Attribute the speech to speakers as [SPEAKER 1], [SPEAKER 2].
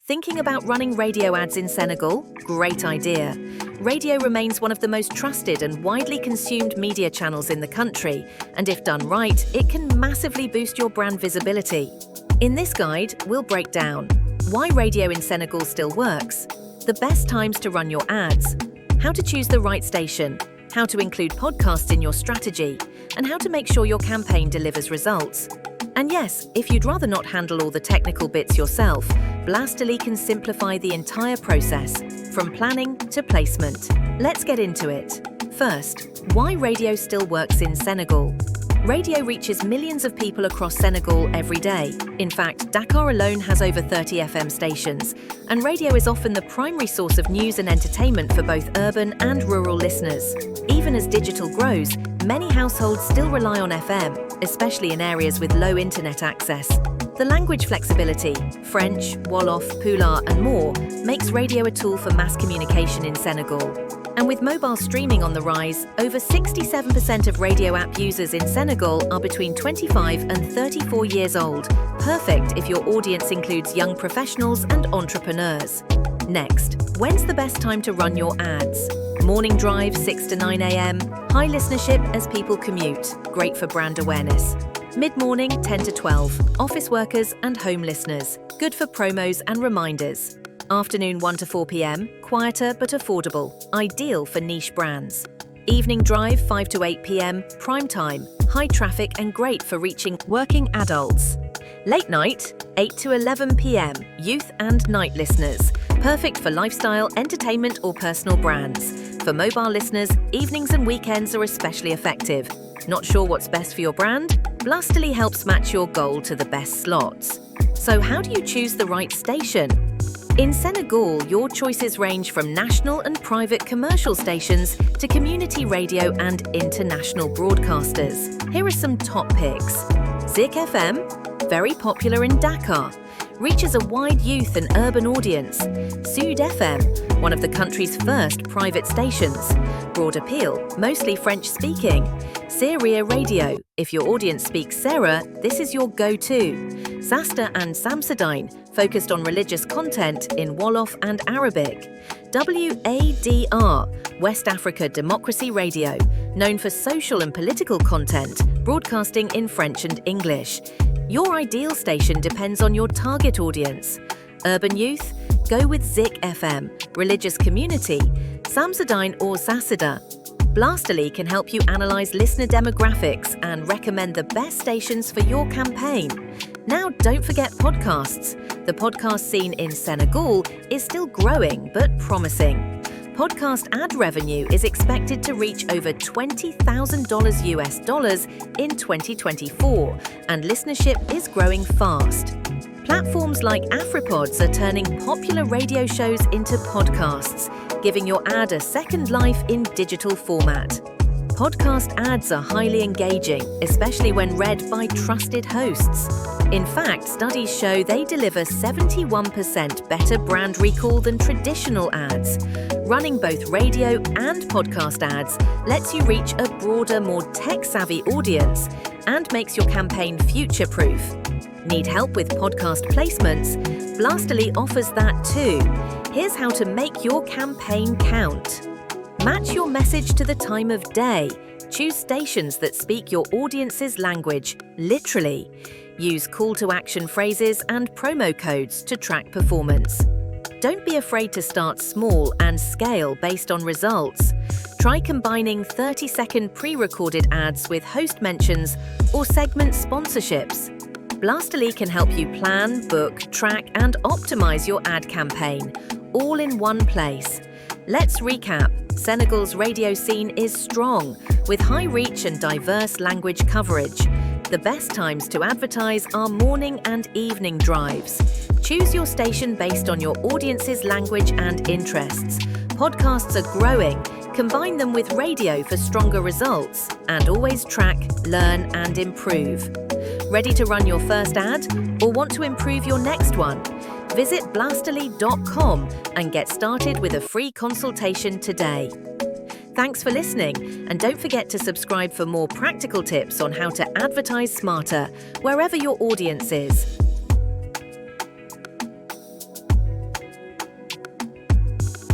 [SPEAKER 1] Thinking about running radio ads in Senegal? Great idea. Radio remains one of the most trusted and widely consumed media channels in the country, and if done right, it can massively boost your brand visibility. In this guide, we'll break down why radio in Senegal still works, the best times to run your ads, how to choose the right station, how to include podcasts in your strategy, and how to make sure your campaign delivers results. And yes, if you'd rather not handle all the technical bits yourself, Blastily can simplify the entire process, from planning to placement. Let's get into it. First, why radio still works in Senegal. Radio reaches millions of people across Senegal every day. In fact, Dakar alone has over 30 FM stations, and radio is often the primary source of news and entertainment for both urban and rural listeners. Even as digital grows, many households still rely on FM, especially in areas with low internet access. The language flexibility, French, Wolof, Pulaar and more, makes radio a tool for mass communication in Senegal. And with mobile streaming on the rise, over 67% of radio app users in Senegal are between 25 and 34 years old, perfect if your audience includes young professionals and entrepreneurs. Next, when's the best time to run your ads? Morning drive 6 to 9 a.m, high listenership as people commute, great for brand awareness. Mid-morning 10 to 12, office workers and home listeners, good for promos and reminders. Afternoon 1 to 4 p.m, quieter but affordable, ideal for niche brands. Evening drive 5 to 8 p.m, prime time, high traffic and great for reaching working adults. Late night 8 to 11 p.m, youth and night listeners, perfect for lifestyle, entertainment or personal brands. For mobile listeners, evenings and weekends are especially effective. Not sure what's best for your brand? Blastily helps match your goal to the best slots. So how do you choose the right station? In Senegal, your choices range from national and private commercial stations to community radio and international broadcasters. Here are some top picks. Zik FM, very popular in Dakar, reaches a wide youth and urban audience. Sud FM, one of the country's first private stations. Broad appeal, mostly French-speaking. Seria Radio, if your audience speaks Sera, this is your go-to. Zasta and Samsadine, focused on religious content in Wolof and Arabic. WADR, West Africa Democracy Radio, known for social and political content, broadcasting in French and English. Your ideal station depends on your target audience. Urban youth? Go with Zik FM. Religious community? Samsadine or Sassida. Blastily can help you analyze listener demographics and recommend the best stations for your campaign. Now, don't forget podcasts. The podcast scene in Senegal is still growing but promising. Podcast ad revenue is expected to reach over $20,000 US in 2024, and listenership is growing fast. Platforms like AfriPods are turning popular radio shows into podcasts, giving your ad a second life in digital format. Podcast ads are highly engaging, especially when read by trusted hosts. In fact, studies show they deliver 71% better brand recall than traditional ads. Running both radio and podcast ads lets you reach a broader, more tech-savvy audience and makes your campaign future-proof. Need help with podcast placements? Blastily offers that too. Here's how to make your campaign count. Match your message to the time of day. Choose stations that speak your audience's language, literally. Use call-to-action phrases and promo codes to track performance. Don't be afraid to start small and scale based on results. Try combining 30-second pre-recorded ads with host mentions or segment sponsorships. Blastily can help you plan, book, track and optimize your ad campaign, all in one place. Let's recap. Senegal's radio scene is strong, with high reach and diverse language coverage. The best times to advertise are morning and evening drives. Choose your station based on your audience's language and interests. Podcasts are growing. Combine them with radio for stronger results. And always track, learn and improve. Ready to run your first ad? Or want to improve your next one? Visit blastily.com and get started with a free consultation today. Thanks for listening, and don't forget to subscribe for more practical tips on how to advertise smarter wherever your audience is.